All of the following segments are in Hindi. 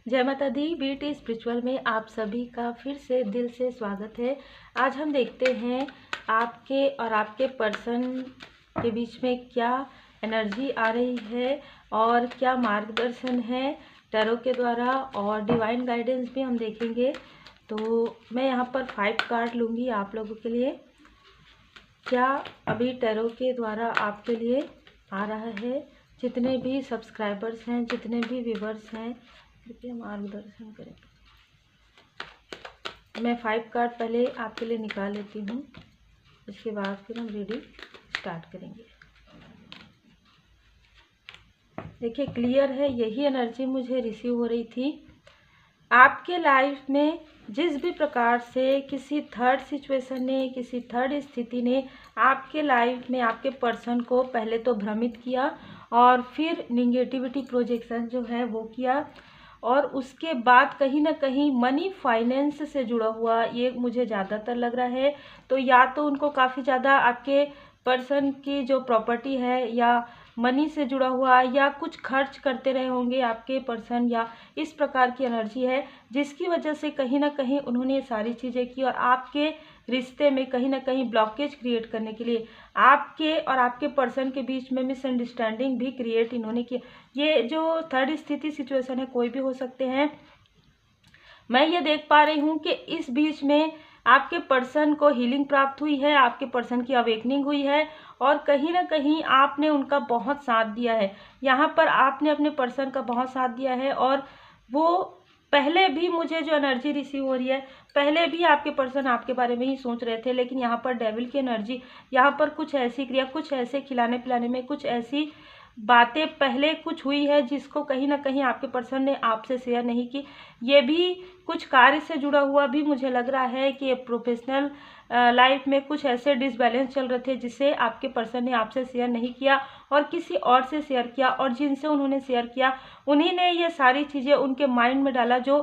जय माता दी। बीटी स्पिरिचुअल में आप सभी का फिर से दिल से स्वागत है। आज हम देखते हैं आपके और आपके पर्सन के बीच में क्या एनर्जी आ रही है और क्या मार्गदर्शन है टैरो के द्वारा, और डिवाइन गाइडेंस भी हम देखेंगे। तो मैं यहाँ पर 5 कार्ड लूँगी आप लोगों के लिए। क्या अभी टैरो के द्वारा आपके लिए आ रहा है? जितने भी सब्सक्राइबर्स हैं, जितने भी व्यूवर्स हैं, कृपया मार्गदर्शन करें। मैं 5 कार्ड पहले आपके लिए निकाल लेती हूँ, इसके बाद फिर हम रीडिंग स्टार्ट करेंगे। देखिए क्लियर है, यही एनर्जी मुझे रिसीव हो रही थी। आपके लाइफ में जिस भी प्रकार से किसी थर्ड सिचुएशन ने, किसी थर्ड स्थिति ने आपके लाइफ में आपके पर्सन को पहले तो भ्रमित किया और फिर निगेटिविटी प्रोजेक्शन जो है वो किया, और उसके बाद कहीं ना कहीं मनी फाइनेंस से जुड़ा हुआ ये मुझे ज़्यादातर लग रहा है। तो या तो उनको काफ़ी ज़्यादा आपके पर्सन की जो प्रॉपर्टी है या मनी से जुड़ा हुआ या कुछ खर्च करते रहे होंगे आपके पर्सन, या इस प्रकार की एनर्जी है जिसकी वजह से कहीं ना कहीं उन्होंने ये सारी चीज़ें की और आपके रिश्ते में कहीं ना कहीं ब्लॉकेज क्रिएट करने के लिए आपके और आपके पर्सन के बीच में मिसअंडरस्टैंडिंग भी क्रिएट इन्होंने की। ये जो थर्ड स्थिति सिचुएशन है कोई भी हो सकते हैं। मैं ये देख पा रही हूँ कि इस बीच में आपके पर्सन को हीलिंग प्राप्त हुई है, आपके पर्सन की अवेकनिंग हुई है और कहीं ना कहीं आपने उनका बहुत साथ दिया है। यहाँ पर आपने अपने पर्सन का बहुत साथ दिया है और वो पहले भी, मुझे जो एनर्जी रिसीव हो रही है, पहले भी आपके पर्सन आपके बारे में ही सोच रहे थे, लेकिन यहाँ पर डेविल की एनर्जी, यहाँ पर कुछ ऐसी क्रिया, कुछ ऐसे खिलाने पिलाने में कुछ ऐसी बातें पहले कुछ हुई है जिसको कहीं ना कहीं आपके पर्सन ने आपसे शेयर नहीं की। ये भी कुछ कार्य से जुड़ा हुआ भी मुझे लग रहा है कि प्रोफेशनल लाइफ में कुछ ऐसे डिसबैलेंस चल रहे थे जिसे आपके पर्सन ने आपसे शेयर नहीं किया और किसी और से शेयर किया, और जिनसे उन्होंने शेयर किया उन्हीं ने ये सारी चीज़ें उनके माइंड में डाला, जो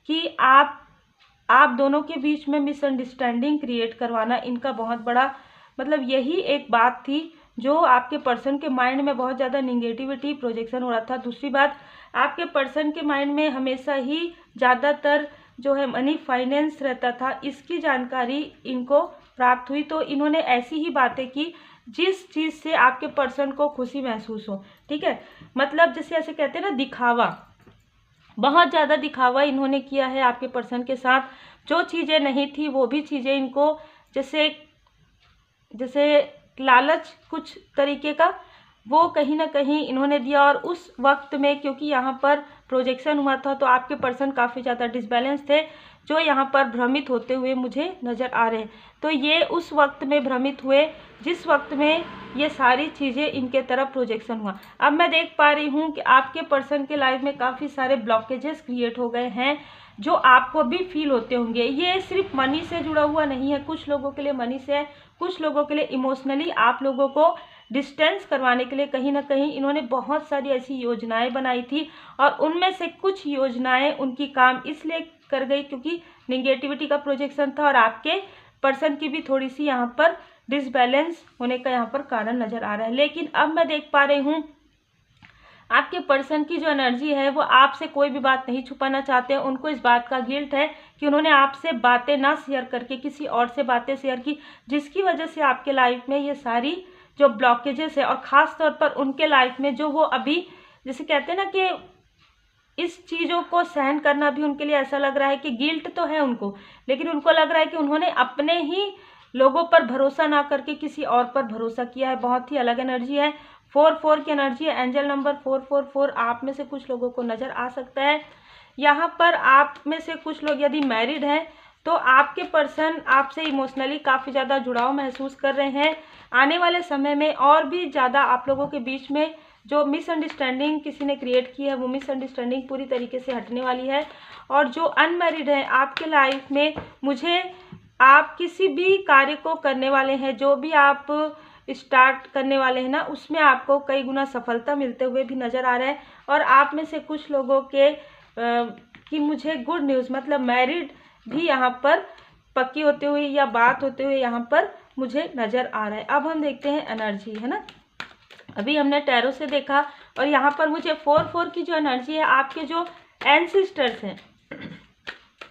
कि आप दोनों के बीच में मिसअंडरस्टैंडिंग क्रिएट करवाना इनका बहुत बड़ा मतलब यही एक बात थी जो आपके पर्सन के माइंड में बहुत ज़्यादा निगेटिविटी प्रोजेक्शन हो रहा था। दूसरी बात, आपके पर्सन के माइंड में हमेशा ही ज़्यादातर जो है मनी फाइनेंस रहता था, इसकी जानकारी इनको प्राप्त हुई। तो इन्होंने ऐसी ही बातें की जिस चीज़ से आपके पर्सन को खुशी महसूस हो। ठीक है, मतलब जैसे ऐसे कहते हैं ना, दिखावा, बहुत ज़्यादा दिखावा इन्होंने किया है आपके पर्सन के साथ। जो चीज़ें नहीं थी वो भी चीज़ें इनको जैसे लालच कुछ तरीके का, वो कहीं ना कहीं इन्होंने दिया। और उस वक्त में क्योंकि यहाँ पर प्रोजेक्शन हुआ था तो आपके पर्सन काफ़ी ज़्यादा डिसबैलेंस थे, जो यहाँ पर भ्रमित होते हुए मुझे नज़र आ रहे हैं। तो ये उस वक्त में भ्रमित हुए जिस वक्त में ये सारी चीज़ें इनके तरफ प्रोजेक्शन हुआ। अब मैं देख पा रही हूँ कि आपके पर्सन के लाइफ में काफ़ी सारे ब्लॉकेजेस क्रिएट हो गए हैं जो आपको भी फील होते होंगे। ये सिर्फ मनी से जुड़ा हुआ नहीं है, कुछ लोगों के लिए मनी से है, कुछ लोगों के लिए इमोशनली आप लोगों को डिस्टेंस करवाने के लिए कहीं ना कहीं इन्होंने बहुत सारी ऐसी योजनाएं बनाई थी, और उनमें से कुछ योजनाएं उनकी काम इसलिए कर गई क्योंकि निगेटिविटी का प्रोजेक्शन था और आपके पर्सन की भी थोड़ी सी यहाँ पर डिसबैलेंस होने का यहाँ पर कारण नज़र आ रहा है। लेकिन अब मैं देख पा रही हूँ आपके पर्सन की जो एनर्जी है वो आपसे कोई भी बात नहीं छुपाना चाहते हैं। उनको इस बात का गिल्ट है कि उन्होंने आपसे बातें ना शेयर करके किसी और से बातें शेयर की, जिसकी वजह से आपके लाइफ में ये सारी जो ब्लॉकेजेस है, और ख़ास तौर पर उनके लाइफ में जो वो अभी जैसे कहते हैं ना कि इस चीज़ों को सहन करना भी उनके लिए ऐसा लग रहा है कि गिल्ट तो है उनको, लेकिन उनको लग रहा है कि उन्होंने अपने ही लोगों पर भरोसा ना करके किसी और पर भरोसा किया है। बहुत ही अलग एनर्जी है, 4-4 की एनर्जी है, एंजल नंबर 444 आप में से कुछ लोगों को नज़र आ सकता है। यहाँ पर आप में से कुछ लोग यदि मैरिड हैं तो आपके पर्सन आपसे इमोशनली काफ़ी ज़्यादा जुड़ाव महसूस कर रहे हैं। आने वाले समय में और भी ज़्यादा आप लोगों के बीच में जो मिसअंडरस्टैंडिंग किसी ने क्रिएट की है वो मिसअंडरस्टैंडिंग पूरी तरीके से हटने वाली है। और जो अनमैरिड है आपके लाइफ में, मुझे आप किसी भी कार्य को करने वाले हैं, जो भी आप स्टार्ट करने वाले हैं ना, उसमें आपको कई गुना सफलता मिलते हुए भी नज़र आ रहा है। और आप में से कुछ लोगों के कि मुझे गुड न्यूज़, मतलब मैरिड भी यहाँ पर पक्की होते हुए या बात होते हुए यहाँ पर मुझे नज़र आ रहा है। अब हम देखते हैं एनर्जी, है ना। अभी हमने टैरो से देखा और यहाँ पर मुझे 4-4 की जो एनर्जी है, आपके जो एंसिस्टर्स हैं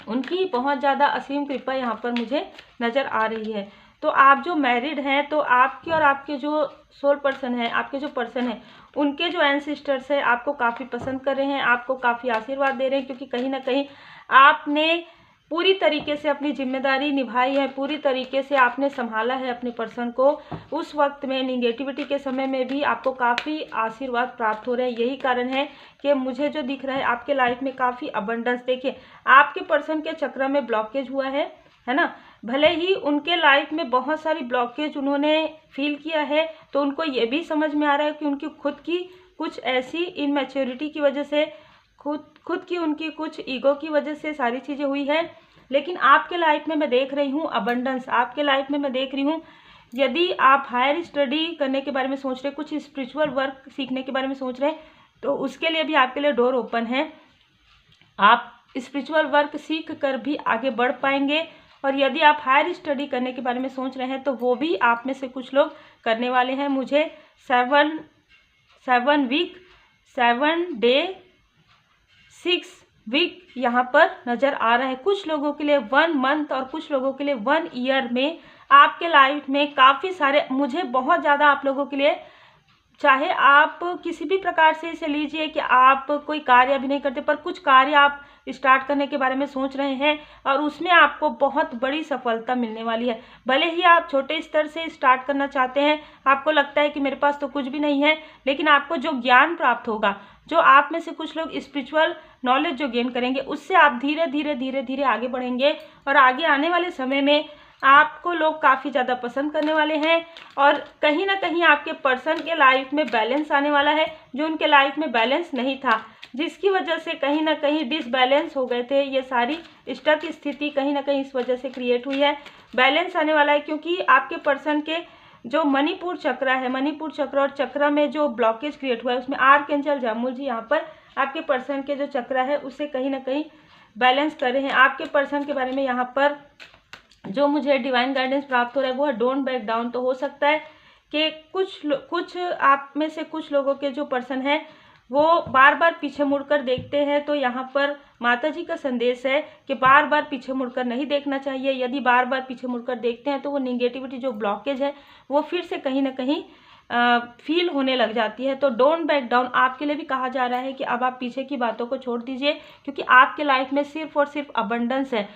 उनकी बहुत ज़्यादा असीम कृपा यहाँ पर मुझे नज़र आ रही है। तो आप जो मैरिड हैं तो आपके और आपके जो सोल पर्सन है, आपके जो पर्सन है, उनके जो एंसिस्टर्स है आपको काफ़ी पसंद कर रहे हैं, आपको काफ़ी आशीर्वाद दे रहे हैं, क्योंकि कहीं ना कहीं आपने पूरी तरीके से अपनी जिम्मेदारी निभाई है, पूरी तरीके से आपने संभाला है अपने पर्सन को। उस वक्त में निगेटिविटी के समय में भी आपको काफ़ी आशीर्वाद प्राप्त हो रहे हैं। यही कारण है कि मुझे जो दिख रहा है आपके लाइफ में काफ़ी अबंडेंस। देखिए, आपके पर्सन के चक्र में ब्लॉकेज हुआ है ना, भले ही उनके लाइफ में बहुत सारी ब्लॉकेज उन्होंने फील किया है, तो उनको ये भी समझ में आ रहा है कि उनकी खुद की कुछ ऐसी इनमेच्योरिटी की वजह से, खुद की उनकी कुछ ईगो की वजह से सारी चीज़ें हुई है। लेकिन आपके लाइफ में मैं देख रही हूँ अबंडेंस, आपके लाइफ में मैं देख रही हूँ, यदि आप हायर स्टडी करने के बारे में सोच रहे हैं, कुछ स्पिरिचुअल वर्क सीखने के बारे में सोच रहे हैं, तो उसके लिए भी आपके लिए डोर ओपन है। आप स्पिरिचुअल वर्क सीख कर भी आगे बढ़ पाएंगे। और यदि आप हायर स्टडी करने के बारे में सोच रहे हैं तो वो भी आप में से कुछ लोग करने वाले हैं। मुझे 7 वीक 7 डे 6 वीक यहाँ पर नज़र आ रहा है। कुछ लोगों के लिए 1 मंथ और कुछ लोगों के लिए 1 ईयर में आपके लाइफ में काफ़ी सारे, मुझे बहुत ज़्यादा आप लोगों के लिए, चाहे आप किसी भी प्रकार से इसे लीजिए कि आप कोई कार्य अभी नहीं करते पर कुछ कार्य आप स्टार्ट करने के बारे में सोच रहे हैं और उसमें आपको बहुत बड़ी सफलता मिलने वाली है। भले ही आप छोटे स्तर से स्टार्ट करना चाहते हैं, आपको लगता है कि मेरे पास तो कुछ भी नहीं है, लेकिन आपको जो ज्ञान प्राप्त होगा, जो आप में से कुछ लोग स्पिरिचुअल नॉलेज जो गेन करेंगे, उससे आप धीरे धीरे धीरे धीरे आगे बढ़ेंगे और आगे आने वाले समय में आपको लोग काफ़ी ज़्यादा पसंद करने वाले हैं। और कहीं ना कहीं आपके पर्सन के लाइफ में बैलेंस आने वाला है, जो उनके लाइफ में बैलेंस नहीं था, जिसकी वजह से कहीं ना कहीं डिसबैलेंस हो गए थे। ये सारी स्टक स्थिति कहीं ना कहीं इस वजह से क्रिएट हुई है। बैलेंस आने वाला है, क्योंकि आपके पर्सन के जो मणिपुर चक्र है, मणिपुर चक्र और चक्र में जो ब्लॉकेज क्रिएट हुआ है, उसमें आर्कएंजल जामुल जी यहाँ पर आपके पर्सन के जो चक्र है उसे कहीं ना कहीं बैलेंस कर रहे हैं। आपके पर्सन के बारे में यहाँ पर जो मुझे डिवाइन गाइडेंस प्राप्त हो रहा है वो है डोंट बैक डाउन। तो हो सकता है कि कुछ आप में से कुछ लोगों के जो पर्सन है वो बार बार पीछे मुड़कर देखते हैं, तो यहाँ पर माता जी का संदेश है कि बार बार पीछे मुड़कर नहीं देखना चाहिए। यदि बार बार पीछे मुड़कर देखते हैं तो वो निगेटिविटी, जो ब्लॉकेज है, वो फिर से कहीं ना कहीं फील होने लग जाती है। तो डोंट बैक डाउन आपके लिए भी कहा जा रहा है कि अब आप पीछे की बातों को छोड़ दीजिए, क्योंकि आपके लाइफ में सिर्फ और सिर्फ अबंडेंस है।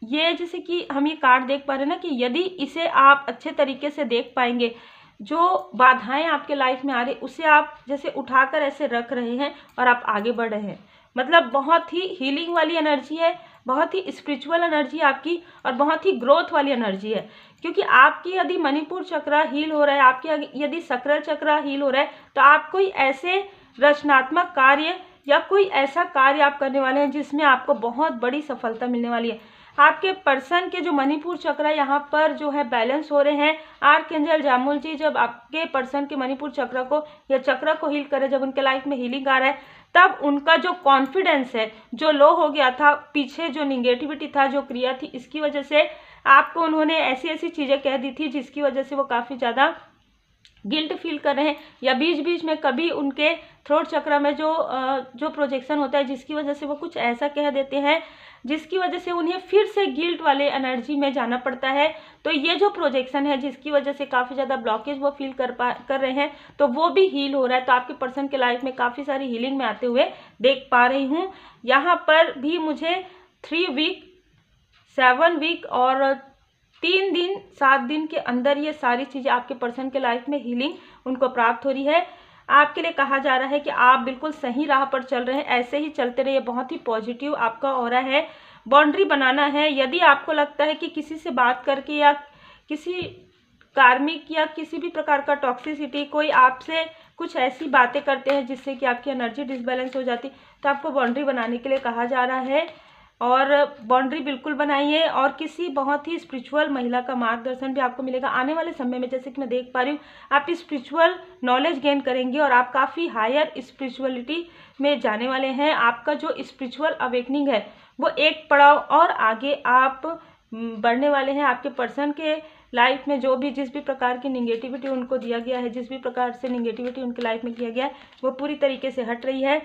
ये जैसे कि हम ये कार्ड देख पा रहे हैं ना, कि यदि इसे आप अच्छे तरीके से देख पाएंगे, जो बाधाएं आपके लाइफ में आ रही, उसे आप जैसे उठाकर ऐसे रख रहे हैं और आप आगे बढ़ रहे हैं। मतलब बहुत ही हीलिंग वाली एनर्जी है, बहुत ही स्पिरिचुअल एनर्जी आपकी और बहुत ही ग्रोथ वाली एनर्जी है। क्योंकि आपकी यदि मणिपुर चक्र हील हो रहा है, आपकी यदि सक्र चक्र हील हो रहा है, तो आप कोई ऐसे रचनात्मक कार्य या कोई ऐसा कार्य आप करने वाले हैं जिसमें आपको बहुत बड़ी सफलता मिलने वाली है। आपके पर्सन के जो मणिपुर चक्र यहाँ पर जो है बैलेंस हो रहे हैं। आर्कएंजल जामुल जी जब आपके पर्सन के मणिपुर चक्र को या चक्र को हील करे, जब उनके लाइफ में हीलिंग आ रहा है, तब उनका जो कॉन्फिडेंस है, जो लो हो गया था, पीछे जो निगेटिविटी था, जो क्रिया थी, इसकी वजह से आपको उन्होंने ऐसी ऐसी चीज़ें कह दी थी जिसकी वजह से वो काफ़ी ज़्यादा गिल्ट फील कर रहे हैं, या बीच बीच में कभी उनके थ्रोट चक्र में जो प्रोजेक्शन होता है, जिसकी वजह से वो कुछ ऐसा कह देते हैं जिसकी वजह से उन्हें फिर से गिल्ट वाले एनर्जी में जाना पड़ता है। तो ये जो प्रोजेक्शन है जिसकी वजह से काफ़ी ज़्यादा ब्लॉकेज वो फील कर रहे हैं, तो वो भी हील हो रहा है। तो आपके पर्सन के लाइफ में काफ़ी सारी हीलिंग में आते हुए देख पा रही हूँ। यहाँ पर भी मुझे 3 वीक 7 वीक और 3 दिन 7 दिन के अंदर ये सारी चीज़ें आपके पर्सन के लाइफ में हीलिंग उनको प्राप्त हो रही है। आपके लिए कहा जा रहा है कि आप बिल्कुल सही राह पर चल रहे हैं, ऐसे ही चलते रहिए। बहुत ही पॉजिटिव आपका ऑरा है। बाउंड्री बनाना है। यदि आपको लगता है कि किसी से बात करके या किसी कार्मिक या किसी भी प्रकार का टॉक्सिसिटी, कोई आपसे कुछ ऐसी बातें करते हैं जिससे कि आपकी एनर्जी डिसबैलेंस हो जाती, तो आपको बाउंड्री बनाने के लिए कहा जा रहा है। और बाउंड्री बिल्कुल बनाइए। और किसी बहुत ही स्पिरिचुअल महिला का मार्गदर्शन भी आपको मिलेगा आने वाले समय में। जैसे कि मैं देख पा रही हूँ, आप स्पिरिचुअल नॉलेज गेन करेंगे और आप काफ़ी हायर स्पिरिचुअलिटी में जाने वाले हैं। आपका जो स्पिरिचुअल अवेकनिंग है वो एक पड़ाव और आगे आप बढ़ने वाले हैं। आपके पर्सन के लाइफ में जो भी जिस भी प्रकार की निगेटिविटी उनको दिया गया है, जिस भी प्रकार से निगेटिविटी उनके लाइफ में किया गया है, वो पूरी तरीके से हट रही है।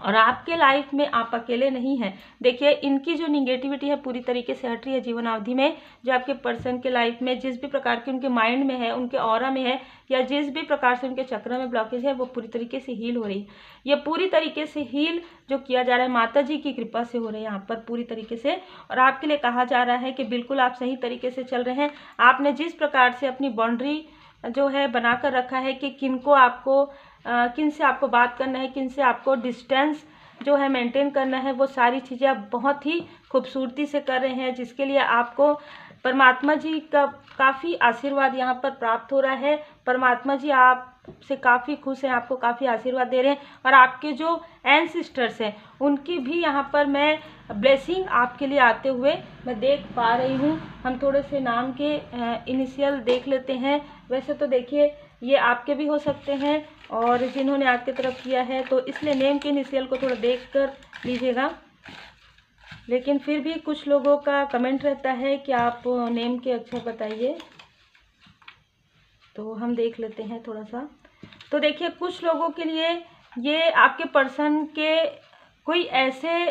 और आपके लाइफ में आप अकेले नहीं हैं। देखिए इनकी जो निगेटिविटी है पूरी तरीके से हट रही है जीवन अवधि में। जो आपके पर्सन के लाइफ में जिस भी प्रकार की उनके माइंड में है, उनके ऑरा में है, या जिस भी प्रकार से उनके चक्र में ब्लॉकेज है, वो पूरी तरीके से हील हो रही है। ये पूरी तरीके से हील जो किया जा रहा है माता जी की कृपा से हो रहा है यहाँ पर पूरी तरीके से। और आपके लिए कहा जा रहा है कि बिल्कुल आप सही तरीके से चल रहे हैं। आपने जिस प्रकार से अपनी बाउंड्री जो है बनाकर रखा है कि किनको आपको किन से आपको बात करना है, किन से आपको डिस्टेंस जो है मेंटेन करना है, वो सारी चीज़ें आप बहुत ही खूबसूरती से कर रहे हैं, जिसके लिए आपको परमात्मा जी का काफ़ी आशीर्वाद यहाँ पर प्राप्त हो रहा है। परमात्मा जी आपसे काफ़ी खुश हैं, आपको काफ़ी आशीर्वाद दे रहे हैं। और आपके जो एंसेस्टर्स हैं उनकी भी यहाँ पर मैं ब्लेसिंग आपके लिए आते हुए मैं देख पा रही हूँ। हम थोड़े से नाम के इनिशियल देख लेते हैं। वैसे तो देखिए ये आपके भी हो सकते हैं और जिन्होंने आपकी तरफ किया है, तो इसलिए नेम के इनिशियल को थोड़ा देख कर लीजिएगा। लेकिन फिर भी कुछ लोगों का कमेंट रहता है कि आप नेम के अक्षर बताइए, तो हम देख लेते हैं थोड़ा सा। तो देखिए कुछ लोगों के लिए ये आपके पर्सन के कोई ऐसे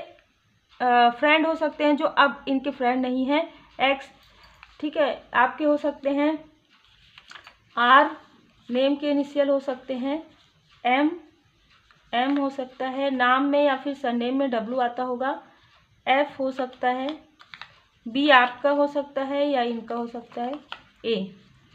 फ्रेंड हो सकते हैं जो अब इनके फ्रेंड नहीं हैं, एक्स, ठीक है। आपके हो सकते हैं आर, नेम के इनिशियल हो सकते हैं एम हो सकता है, नाम में या फिर सरनेम में डब्ल्यू आता होगा, एफ हो सकता है, बी आपका हो सकता है या इनका हो सकता है ए,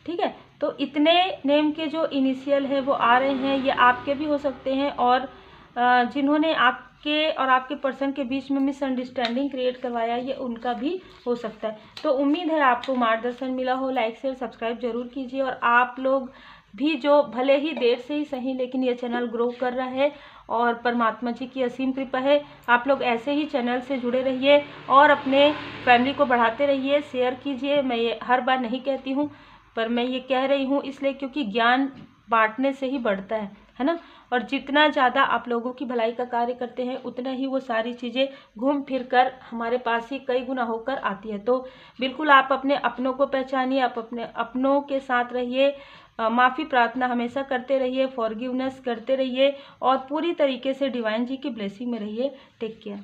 ठीक है। तो इतने नेम के जो इनिशियल है वो आ रहे हैं, ये आपके भी हो सकते हैं और जिन्होंने आपके और आपके पर्सन के बीच में मिसअंडरस्टैंडिंग क्रिएट करवाया ये उनका भी हो सकता है। तो उम्मीद है आपको मार्गदर्शन मिला हो। लाइक शेयर सब्सक्राइब जरूर कीजिए। और आप लोग भी जो भले ही देर से ही सही लेकिन ये चैनल ग्रो कर रहा है और परमात्मा जी की असीम कृपा है। आप लोग ऐसे ही चैनल से जुड़े रहिए और अपने फैमिली को बढ़ाते रहिए, शेयर कीजिए। मैं ये हर बार नहीं कहती हूँ, पर मैं ये कह रही हूँ इसलिए क्योंकि ज्ञान बांटने से ही बढ़ता है ना। और जितना ज़्यादा आप लोगों की भलाई का कार्य करते हैं उतना ही वो सारी चीज़ें घूम फिर कर हमारे पास ही कई गुना होकर आती है। तो बिल्कुल आप अपने अपनों को पहचानिए, आप अपने अपनों के साथ रहिए, माफ़ी प्रार्थना हमेशा करते रहिए, फॉरगिवनेस करते रहिए और पूरी तरीके से डिवाइन जी की ब्लेसिंग में रहिए। Take care.